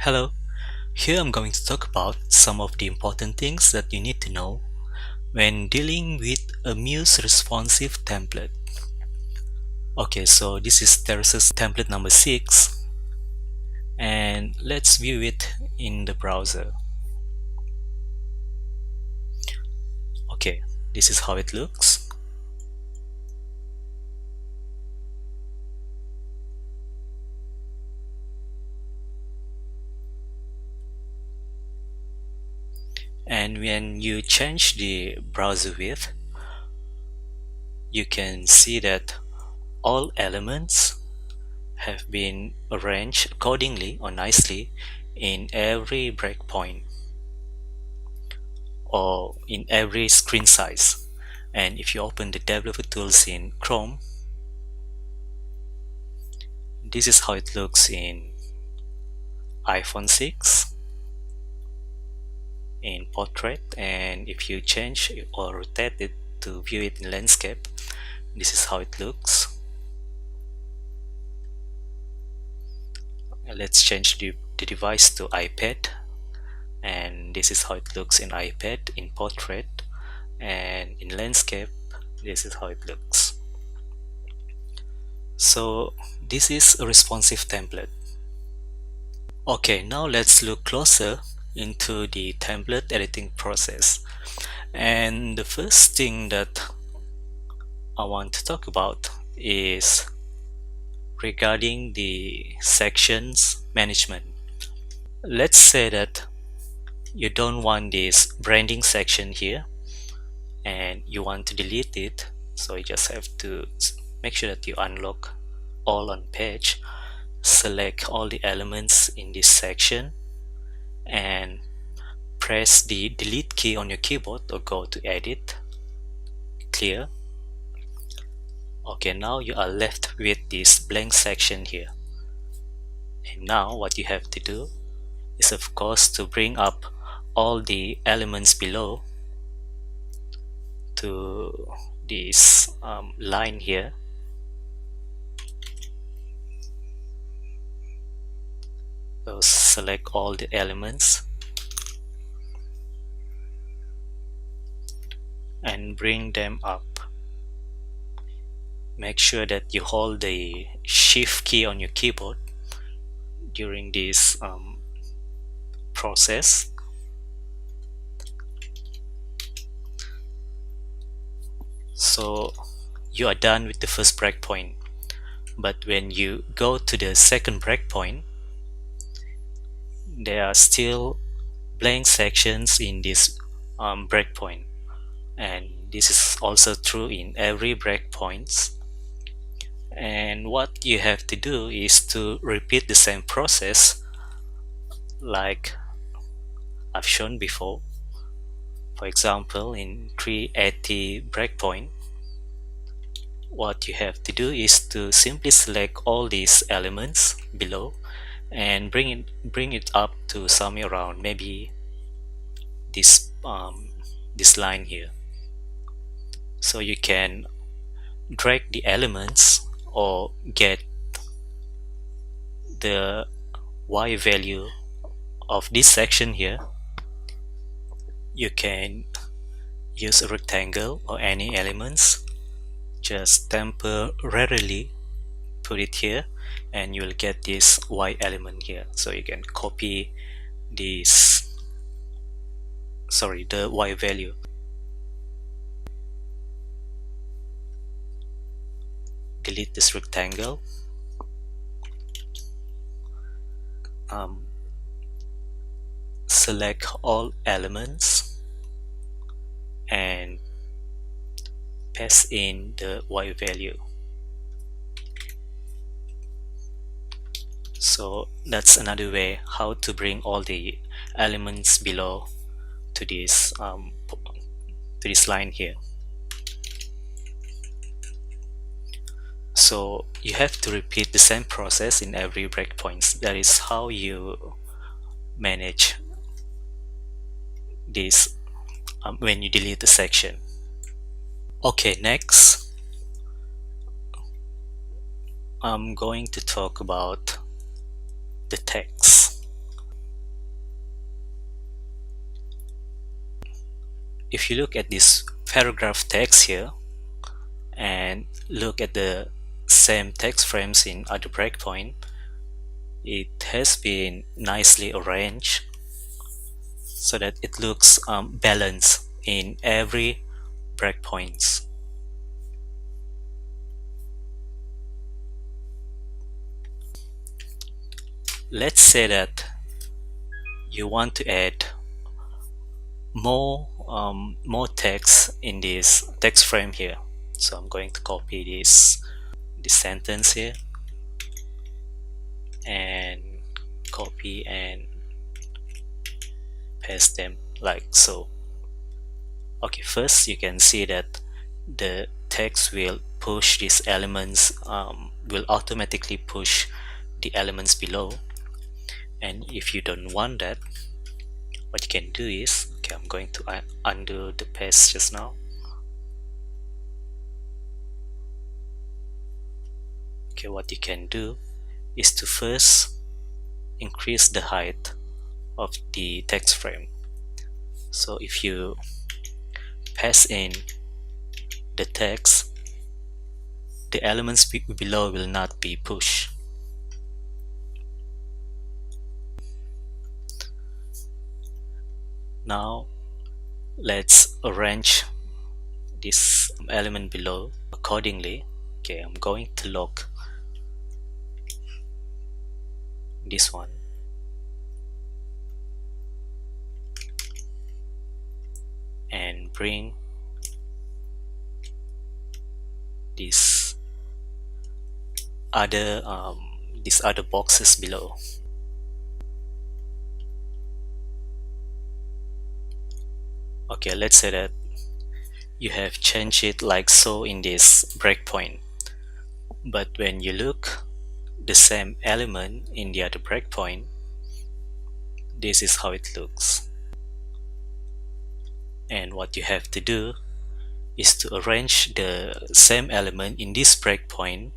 Hello, here I'm going to talk about some of the important things that you need to know when dealing with a Muse responsive template. Okay, so this is Tersus template number 6 and let's view it in the browser. Okay, this is how it looks. And when you change the browser width, you can see that all elements have been arranged accordingly or nicely in every breakpoint or in every screen size. And if you open the developer tools in Chrome, this is how it looks in iPhone 6 in portrait, and if you change or rotate it to view it in landscape, this is how it looks. Let's change the device to iPad, and this is how it looks in iPad in portrait, and in landscape this is how it looks. So this is a responsive template. Okay, now let's look closer into the template editing process. And the first thing that I want to talk about is regarding the sections management. Let's say that you don't want this branding section here and you want to delete it, so you just have to make sure that you unlock all on page, select all the elements in this section and press the delete key on your keyboard or go to edit, clear. Okay, now you are left with this blank section here. And now what you have to do is of course to bring up all the elements below to this line here. So select all the elements and bring them up. Make sure that you hold the shift key on your keyboard during this process. So you are done with the first breakpoint, but when you go to the second breakpoint, there are still blank sections in this breakpoint, and this is also true in every breakpoints. And what you have to do is to repeat the same process like I've shown before. For example, in 380 breakpoint, what you have to do is to simply select all these elements below and bring it up to somewhere around maybe this line here. So you can drag the elements or get the Y value of this section here. You can use a rectangle or any elements, just temporarily put it here and you will get this Y element here. So you can copy this, the Y value. Delete this rectangle. Select all elements and paste in the Y value. So that's another way how to bring all the elements below to this line here. So you have to repeat the same process in every breakpoints. That is how you manage this when you delete the section. Okay, next I'm going to talk about the text. if you look at this paragraph text here and look at the same text frames in other breakpoint, it has been nicely arranged so that it looks balanced in every breakpoints. Let's say that you want to add more text in this text frame here. So I'm going to copy this sentence here and copy and paste them like so. Okay, first you can see that the text will push these elements, will automatically push the elements below. And if you don't want that, what you can do is, okay, I'm going to undo the paste just now. Okay, what you can do is to first increase the height of the text frame. So if you pass in the text, the elements below will not be pushed. Now let's arrange this element below accordingly. Okay, I'm going to lock this one and bring these other boxes below. Okay, let's say that you have changed it like so in this breakpoint, but when you look the same element in the other breakpoint, this is how it looks. And what you have to do is to arrange the same element in this breakpoint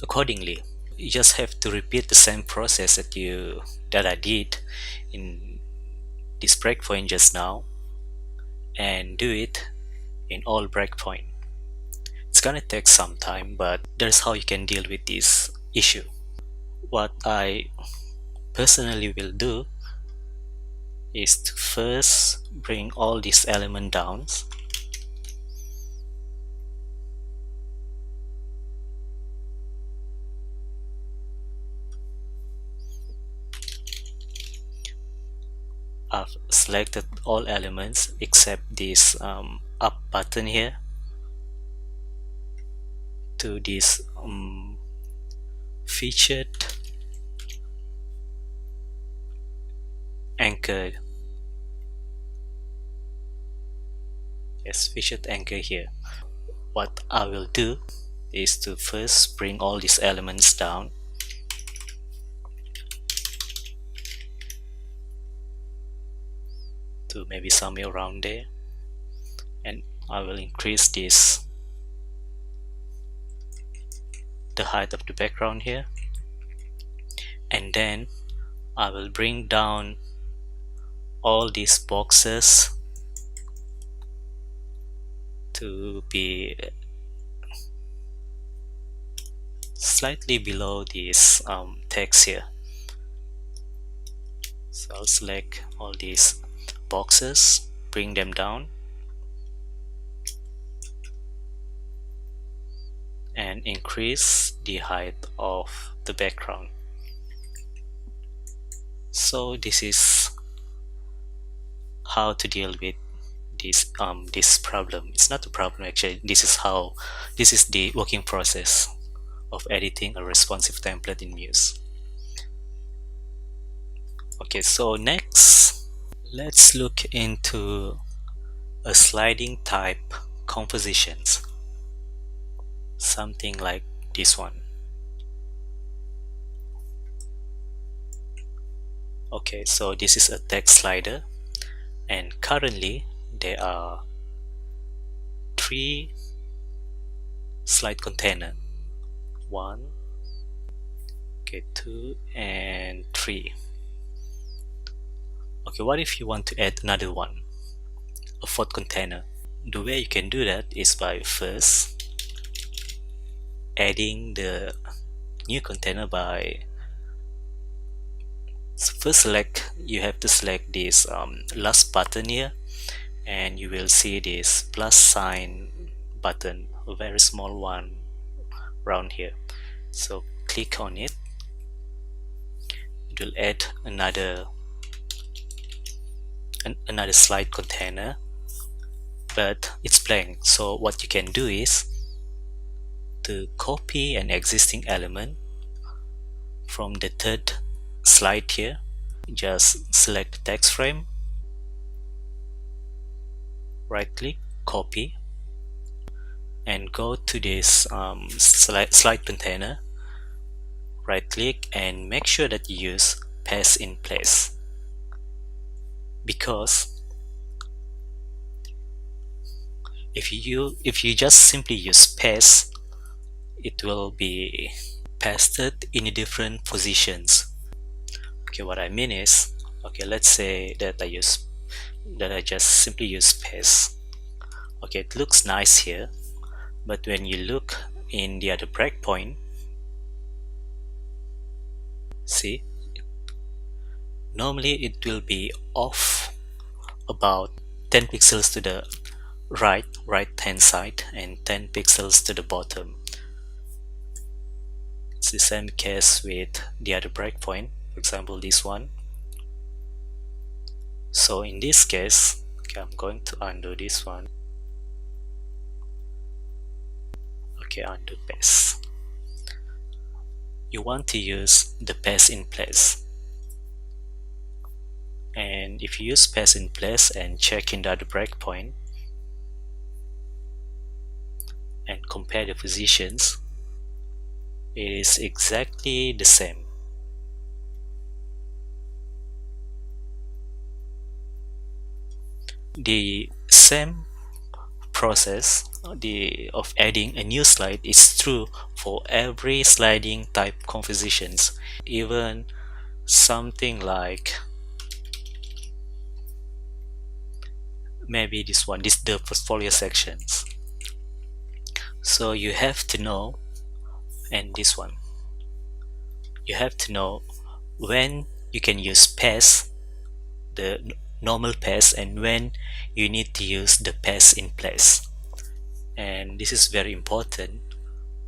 accordingly. You just have to repeat the same process that I did in this breakpoint just now, and do it in all breakpoint. It's gonna take some time, but that's how you can deal with this issue. What I personally will do is to first bring all these elements down, I've selected all elements except this up button here to this featured anchor. Yes, featured anchor here. What I will do is to first bring all these elements down to maybe somewhere around there, and I will increase the height of the background here, and then I will bring down all these boxes to be slightly below this text here. So I'll select all these boxes, bring them down, and increase the height of the background. So this is how to deal with this problem. It's not a problem actually. This is the working process of editing a responsive template in Muse. Okay, so next let's look into a sliding type compositions, something like this one. Okay, so this is a text slider, and currently there are 3 slide container, 1, okay, 2 and 3. Okay, what if you want to add another one? a fourth container. The way you can do that is by first adding the new container by first you have to select this last button here, and you will see this plus sign button, a very small one around here. So click on it. It will add another slide container, but it's blank. So what you can do is to copy an existing element from the third slide here. Just select the text frame, right click, copy, and go to this slide container, right click, and make sure that you use paste in place, because if you just simply use paste, it will be pasted in different positions. Okay, what I mean is, okay, let's say that I just simply use paste. Okay, it looks nice here, but when you look in the other breakpoint, see, normally it will be off about 10 pixels to the right hand side and 10 pixels to the bottom. It's the same case with the other breakpoint, for example this one. So in this case, okay, I'm going to undo this one. Okay, undo paste. You want to use the paste in place, and if you use paste in place and check in the other breakpoint and compare the positions, it is exactly the same. The same process of adding a new slide is true for every sliding type compositions, even something like maybe this one, the portfolio sections. So you have to know, and this one, you have to know when you can use paste, the normal paste, and when you need to use the paste in place. And this is very important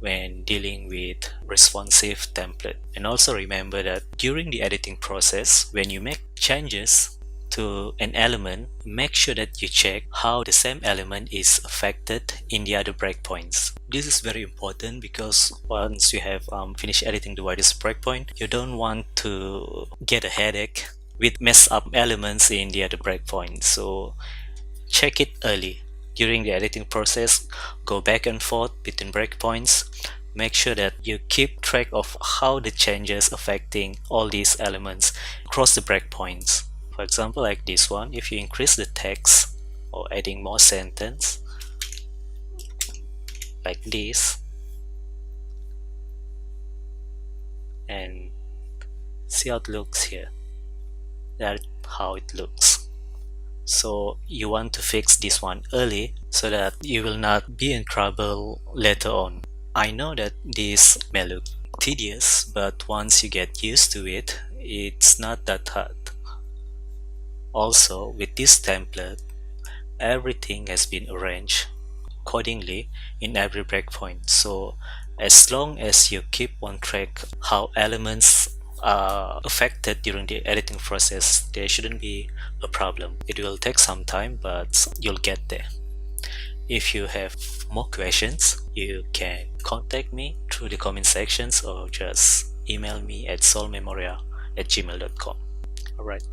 when dealing with responsive template. And also remember that during the editing process, when you make changes to an element, make sure that you check how the same element is affected in the other breakpoints. This is very important because once you have finished editing the widest breakpoint, you don't want to get a headache with messed up elements in the other breakpoint. So check it early. During the editing process, go back and forth between breakpoints. Make sure that you keep track of how the changes affecting all these elements across the breakpoints. For example, like this one, if you increase the text or adding more sentence like this, and see how it looks here. That's how it looks. So you want to fix this one early so that you will not be in trouble later on. I know that this may look tedious, but once you get used to it, it's not that hard. Also, with this template, everything has been arranged accordingly in every breakpoint. So as long as you keep on track how elements are affected during the editing process, there shouldn't be a problem. It will take some time, but you'll get there. If you have more questions, you can contact me through the comment sections or just email me at soulmemoria@gmail.com. Alright.